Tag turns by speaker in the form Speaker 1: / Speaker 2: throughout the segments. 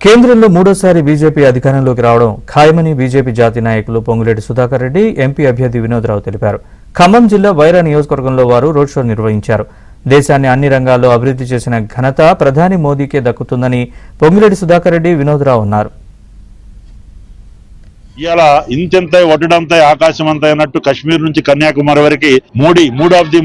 Speaker 1: కేంద్రంలో మూడోసారి బీజేపీ అధికారంలోకి రావడం ఖాయమని బీజేపీ జాతీయ నాయకులు పొంగులేటి సుధాకర్ రెడ్డి, ఎంపీ అభ్యర్థి వినోద్రావు తెలిపారు. ఖమ్మం జిల్లా వైరా నియోజకవర్గంలో వారు రోడ్ షో నిర్వహించారు. దేశాన్ని అన్ని రంగాల్లో అభివృద్ధి చేసిన ఘనత ప్రధాని మోదీకే దక్కుతుందని పొంగులేటి సుధాకర్ రెడ్డి, వినోద్రావు అన్నారు.
Speaker 2: ఇవాళ ఇంతెంత వడ్డంతా ఆకాశం అంతా అన్నట్టు కాశ్మీర్ నుంచి కన్యాకుమారి వరకు Modi mood of the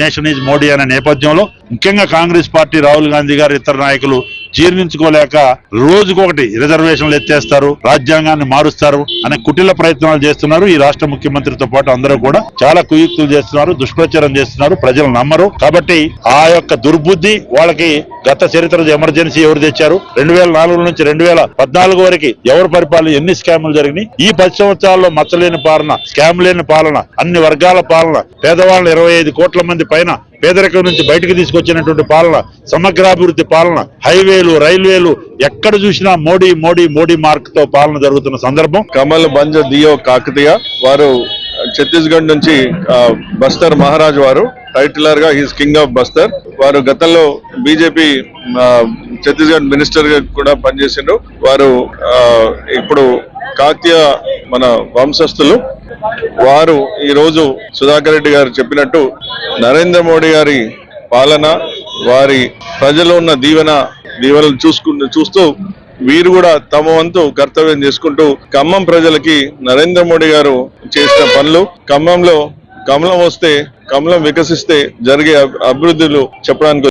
Speaker 2: nation is Modi అనే నేపథ్యంలో ముఖ్యంగా కాంగ్రెస్ పార్టీ రాహుల్ గాంధీ గారు ఇతర నాయకులు జీర్ణించుకోలేక రోజుకొకటి రిజర్వేషన్లు ఎత్తేస్తారు, రాజ్యాంగాన్ని మారుస్తారు అనే కుటిల ప్రయత్నాలు చేస్తున్నారు. ఈ రాష్ట్ర ముఖ్యమంత్రితో పాటు అందరూ కూడా చాలా కుయుక్తులు చేస్తున్నారు, దుష్ప్రచారం చేస్తున్నారు. ప్రజలు నమ్మరు. కాబట్టి ఆ యొక్క దుర్బుద్ధి వాళ్ళకి గత చరిత్ర ఎమర్జెన్సీ ఎవరు తెచ్చారు, 2004 నుంచి 2014 వరకు ఎవరు పరిపాలన, ఎన్ని స్కాములు జరిగినాయి, ఈ 10 సంవత్సరాల్లో మచ్చలేని పాలన, స్కామ్ లేని పాలన, అన్ని వర్గాల పాలన, పేదవాళ్ళని 25 కోట్ల మంది పైన పేదరికం నుంచి బయటకు తీసుకొచ్చినటువంటి పాలన, సమగ్రాభివృద్ధి పాలన, హైవేలు, రైల్వేలు ఎక్కడ చూసినా మోడీ మోడీ మోడీ మార్క్ తో పాలన జరుగుతున్న సందర్భం.
Speaker 3: కమల్ బంజ దియో కాకతీయ వారు ఛత్తీస్గఢ్ నుంచి బస్తర్ మహారాజ్ వారు టైటిలర్ గా హీస్ కింగ్ ఆఫ్ బస్తర్. వారు గతంలో బీజేపీ ఛత్తీస్గఢ్ మినిస్టర్ గా కూడా పనిచేసిండ్రు. వారు ఇప్పుడు కాకతీయ మన వంశస్థులు. వారు ఈ రోజు సుధాకర్ రెడ్డి గారు చెప్పినట్టు నరేంద్ర మోడీ గారి పాలన, వారి ప్రజలు ఉన్న దీవెనలు చూస్తూ వీరు కూడా తమ వంతు కర్తవ్యం చేసుకుంటూ ఖమ్మం ప్రజలకి నరేంద్ర మోడీ గారు చేసిన పనులు, ఖమ్మంలో కమలం వస్తే, కమలం వికసిస్తే జరిగే అభివృద్ధులు చెప్పడానికి